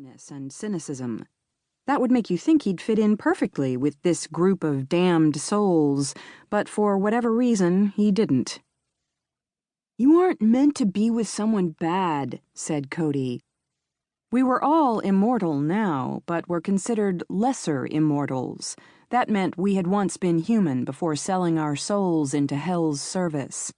bitterness and cynicism. That would make you think he'd fit in perfectly with this group of damned souls, but for whatever reason, he didn't. "You aren't meant to be with someone bad," said Cody. We were all immortal now, but were considered lesser immortals. That meant we had once been human before selling our souls into hell's service.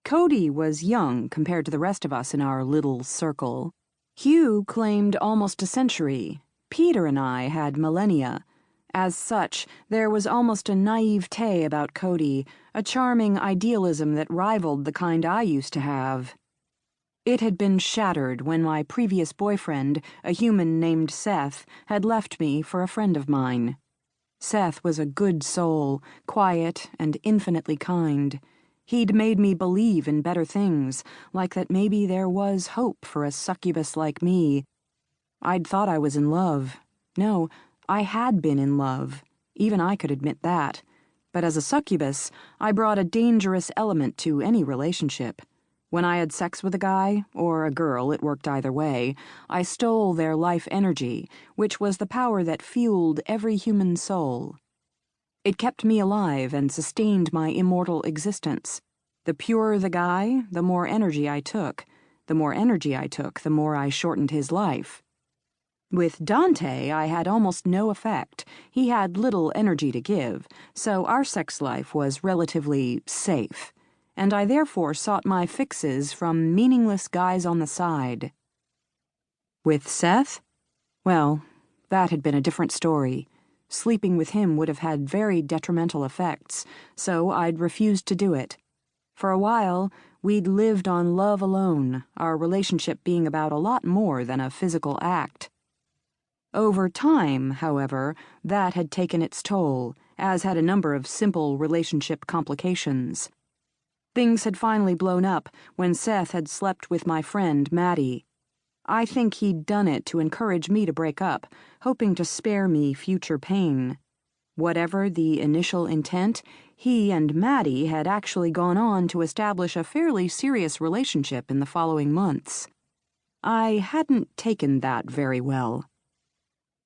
Cody was young compared to the rest of us in our little circle. Hugh claimed almost a century. Peter and I had millennia. As such, there was almost a naivete about Cody, a charming idealism that rivaled the kind I used to have. It had been shattered when my previous boyfriend, a human named Seth, had left me for a friend of mine. Seth was a good soul, quiet and infinitely kind. He'd made me believe in better things, like that maybe there was hope for a succubus like me. I'd thought I was in love. No, I had been in love. Even I could admit that. But as a succubus, I brought a dangerous element to any relationship. When I had sex with a guy, or a girl, it worked either way, I stole their life energy, which was the power that fueled every human soul. It kept me alive and sustained my immortal existence. The purer the guy, the more energy I took. The more energy I took, the more I shortened his life. With Dante, I had almost no effect. He had little energy to give, so our sex life was relatively safe, and I therefore sought my fixes from meaningless guys on the side. With Seth? Well, that had been a different story. Sleeping with him would have had very detrimental effects, so I'd refused to do it. For a while, we'd lived on love alone, our relationship being about a lot more than a physical act. Over time, however, that had taken its toll, as had a number of simple relationship complications. Things had finally blown up when Seth had slept with my friend Maddie. I think he'd done it to encourage me to break up, hoping to spare me future pain. Whatever the initial intent, he and Maddie had actually gone on to establish a fairly serious relationship in the following months. I hadn't taken that very well.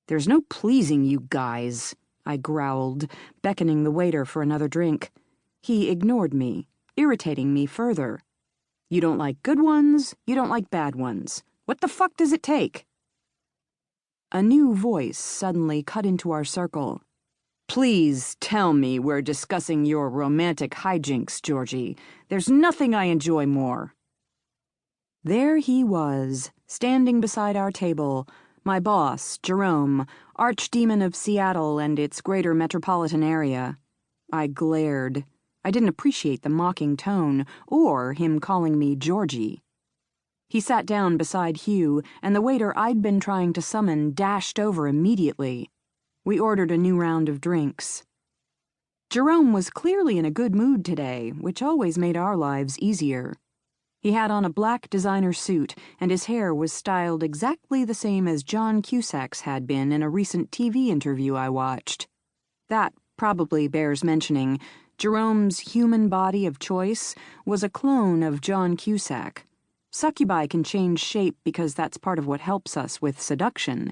"There's no pleasing you guys," I growled, beckoning the waiter for another drink. He ignored me, irritating me further. "You don't like good ones, you don't like bad ones. What the fuck does it take?" A new voice suddenly cut into our circle. "Please tell me we're discussing your romantic hijinks, Georgie. There's nothing I enjoy more." There he was, standing beside our table, my boss, Jerome, archdemon of Seattle and its greater metropolitan area. I glared. I didn't appreciate the mocking tone, or him calling me Georgie. He sat down beside Hugh, and the waiter I'd been trying to summon dashed over immediately. We ordered a new round of drinks. Jerome was clearly in a good mood today, which always made our lives easier. He had on a black designer suit, and his hair was styled exactly the same as John Cusack's had been in a recent TV interview I watched. That probably bears mentioning. Jerome's human body of choice was a clone of John Cusack. Succubi can change shape because that's part of what helps us with seduction.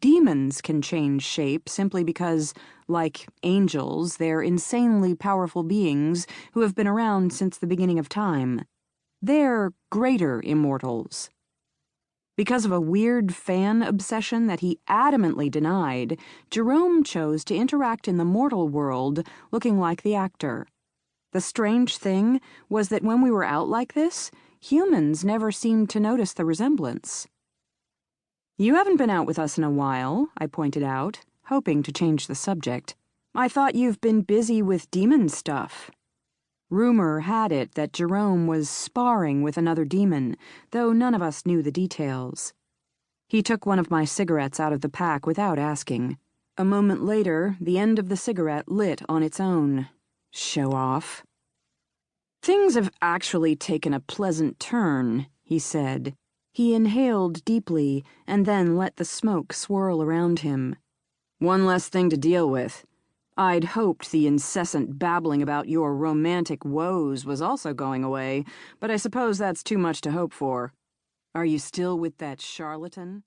Demons can change shape simply because, like angels, they're insanely powerful beings who have been around since the beginning of time. They're greater immortals. Because of a weird fan obsession that he adamantly denied, Jerome chose to interact in the mortal world looking like the actor. The strange thing was that when we were out like this, humans never seemed to notice the resemblance. "You haven't been out with us in a while," I pointed out, hoping to change the subject. "I thought you've been busy with demon stuff." Rumor had it that Jerome was sparring with another demon, though none of us knew the details. He took one of my cigarettes out of the pack without asking. A moment later, the end of the cigarette lit on its own. Show off. "Things have actually taken a pleasant turn," he said. He inhaled deeply and then let the smoke swirl around him. "One less thing to deal with. I'd hoped the incessant babbling about your romantic woes was also going away, but I suppose that's too much to hope for. Are you still with that charlatan?"